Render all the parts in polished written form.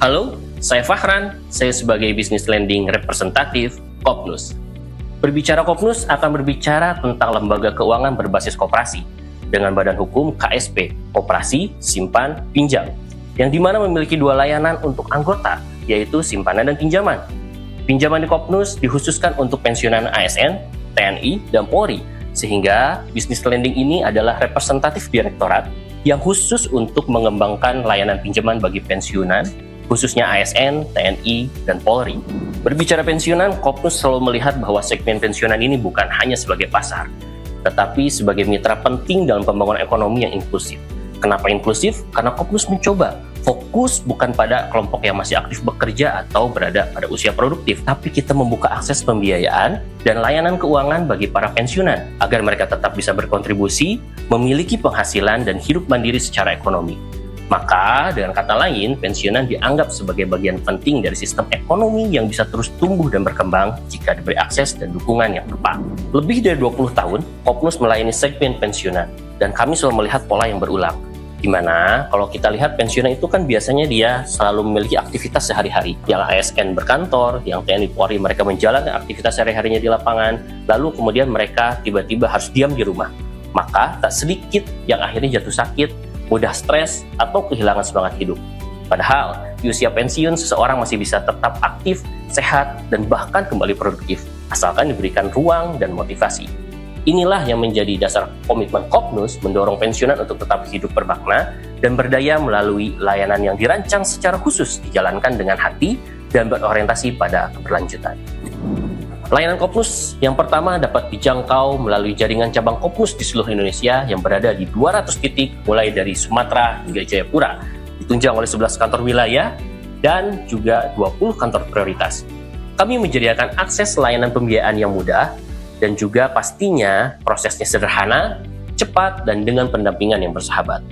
Halo, saya Fahran. Saya sebagai Business Lending Representative Kopnus. Berbicara Kopnus akan berbicara tentang lembaga keuangan berbasis koperasi dengan badan hukum KSP, Koperasi, Simpan, Pinjam, yang dimana memiliki dua layanan untuk anggota, yaitu simpanan dan pinjaman. Pinjaman di Kopnus dikhususkan untuk pensiunan ASN, TNI, dan Polri, sehingga Business Lending ini adalah representatif direktorat yang khusus untuk mengembangkan layanan pinjaman bagi pensiunan, khususnya ASN, TNI, dan Polri. Berbicara pensiunan, Kopnus selalu melihat bahwa segmen pensiunan ini bukan hanya sebagai pasar, tetapi sebagai mitra penting dalam pembangunan ekonomi yang inklusif. Kenapa inklusif? Karena Kopnus mencoba fokus bukan pada kelompok yang masih aktif bekerja atau berada pada usia produktif, tapi kita membuka akses pembiayaan dan layanan keuangan bagi para pensiunan, agar mereka tetap bisa berkontribusi, memiliki penghasilan, dan hidup mandiri secara ekonomi. Maka, dengan kata lain, pensiunan dianggap sebagai bagian penting dari sistem ekonomi yang bisa terus tumbuh dan berkembang jika diberi akses dan dukungan yang tepat. Lebih dari 20 tahun, Kopnus melayani segmen pensiunan, dan kami selalu melihat pola yang berulang. Di mana kalau kita lihat pensiunan itu kan biasanya dia selalu memiliki aktivitas sehari-hari. Yang ASN berkantor, yang TNI Polri mereka menjalankan aktivitas sehari-harinya di lapangan, lalu kemudian mereka tiba-tiba harus diam di rumah. Maka tak sedikit yang akhirnya jatuh sakit, mudah stres, atau kehilangan semangat hidup. Padahal, di usia pensiun, seseorang masih bisa tetap aktif, sehat, dan bahkan kembali produktif, asalkan diberikan ruang dan motivasi. Inilah yang menjadi dasar komitmen Kopnus mendorong pensiunan untuk tetap hidup bermakna dan berdaya melalui layanan yang dirancang secara khusus, dijalankan dengan hati, dan berorientasi pada keberlanjutan. Layanan Kopnus yang pertama dapat dijangkau melalui jaringan cabang Kopnus di seluruh Indonesia yang berada di 200 titik mulai dari Sumatera hingga Jayapura, ditunjang oleh 11 kantor wilayah dan juga 20 kantor prioritas. Kami menyediakan akses layanan pembiayaan yang mudah dan juga pastinya prosesnya sederhana, cepat, dan dengan pendampingan yang bersahabat.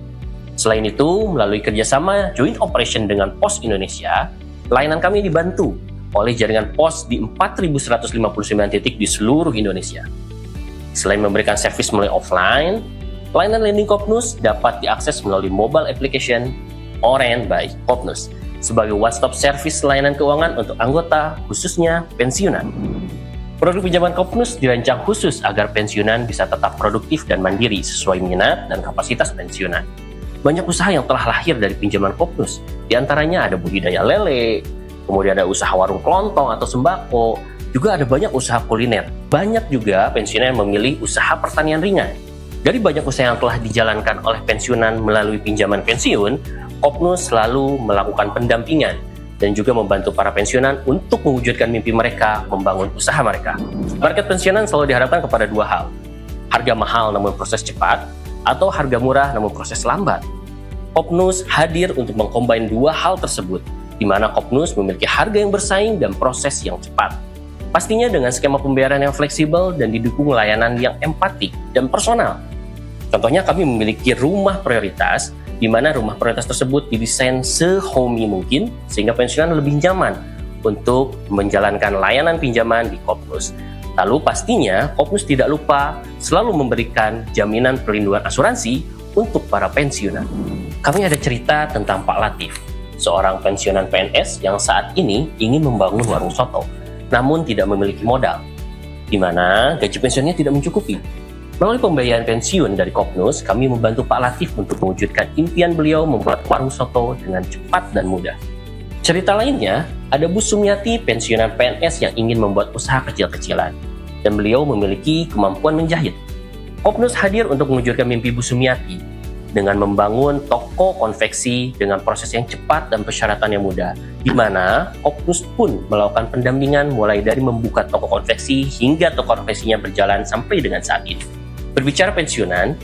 Selain itu, melalui kerjasama Joint Operation dengan Pos Indonesia, layanan kami dibantu oleh jaringan pos di 4.159 titik di seluruh Indonesia. Selain memberikan servis melalui offline, layanan lending Kopnus dapat diakses melalui mobile application Oren by Kopnus sebagai one-stop service layanan keuangan untuk anggota, khususnya pensiunan. Produk pinjaman Kopnus dirancang khusus agar pensiunan bisa tetap produktif dan mandiri sesuai minat dan kapasitas pensiunan. Banyak usaha yang telah lahir dari pinjaman Kopnus, diantaranya ada budidaya lele, kemudian ada usaha warung kelontong atau sembako, juga ada banyak usaha kuliner. Banyak juga pensiunan yang memilih usaha pertanian ringan. Dari banyak usaha yang telah dijalankan oleh pensiunan melalui pinjaman pensiun, Kopnus selalu melakukan pendampingan dan juga membantu para pensiunan untuk mewujudkan mimpi mereka membangun usaha mereka. Market pensiunan selalu diharapkan kepada dua hal: harga mahal namun proses cepat, atau harga murah namun proses lambat. Kopnus hadir untuk mengcombine dua hal tersebut, di mana Kopnus memiliki harga yang bersaing dan proses yang cepat. Pastinya dengan skema pembayaran yang fleksibel dan didukung layanan yang empatik dan personal. Contohnya kami memiliki rumah prioritas, di mana rumah prioritas tersebut didesain se-homey mungkin sehingga pensiunan lebih nyaman untuk menjalankan layanan pinjaman di Kopnus. Lalu pastinya Kopnus tidak lupa selalu memberikan jaminan perlindungan asuransi untuk para pensiunan. Kami ada cerita tentang Pak Latif, seorang pensiunan PNS yang saat ini ingin membangun warung soto, namun tidak memiliki modal, di mana gaji pensiunnya tidak mencukupi. Melalui pembiayaan pensiun dari Kopnus, kami membantu Pak Latif untuk mewujudkan impian beliau membuat warung soto dengan cepat dan mudah. Cerita lainnya, ada Bu Sumiati, pensiunan PNS yang ingin membuat usaha kecil-kecilan, dan beliau memiliki kemampuan menjahit. Kopnus hadir untuk mewujudkan mimpi Bu Sumiati dengan membangun toko konveksi dengan proses yang cepat dan persyaratan yang mudah, di mana Kopnus pun melakukan pendampingan mulai dari membuka toko konveksi hingga toko konveksinya berjalan sampai dengan saat ini. Berbicara pensiunan,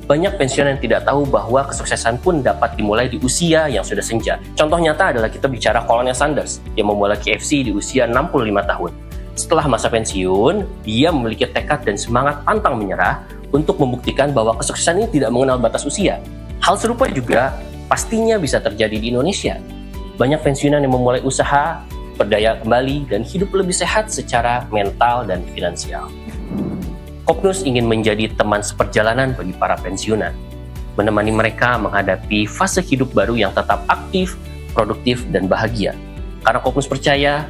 banyak pensiunan yang tidak tahu bahwa kesuksesan pun dapat dimulai di usia yang sudah senja. Contoh nyata adalah kita bicara Colonel Sanders yang memulai KFC di usia 65 tahun. Setelah masa pensiun, dia memiliki tekad dan semangat pantang menyerah untuk membuktikan bahwa kesuksesan ini tidak mengenal batas usia. Hal serupa juga pastinya bisa terjadi di Indonesia. Banyak pensiunan yang memulai usaha, berdaya kembali, dan hidup lebih sehat secara mental dan finansial. Kopnus ingin menjadi teman seperjalanan bagi para pensiunan, menemani mereka menghadapi fase hidup baru yang tetap aktif, produktif, dan bahagia. Karena Kopnus percaya,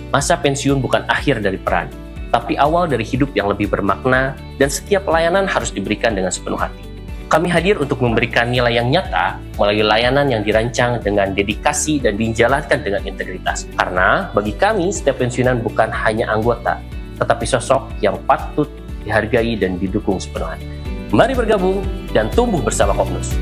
masa pensiun bukan akhir dari peran, tapi awal dari hidup yang lebih bermakna, dan setiap pelayanan harus diberikan dengan sepenuh hati. Kami hadir untuk memberikan nilai yang nyata melalui layanan yang dirancang dengan dedikasi dan dijalankan dengan integritas. Karena bagi kami, setiap pensiunan bukan hanya anggota, tetapi sosok yang patut dihargai dan didukung sepenuh hati. Mari bergabung dan tumbuh bersama Kopnus.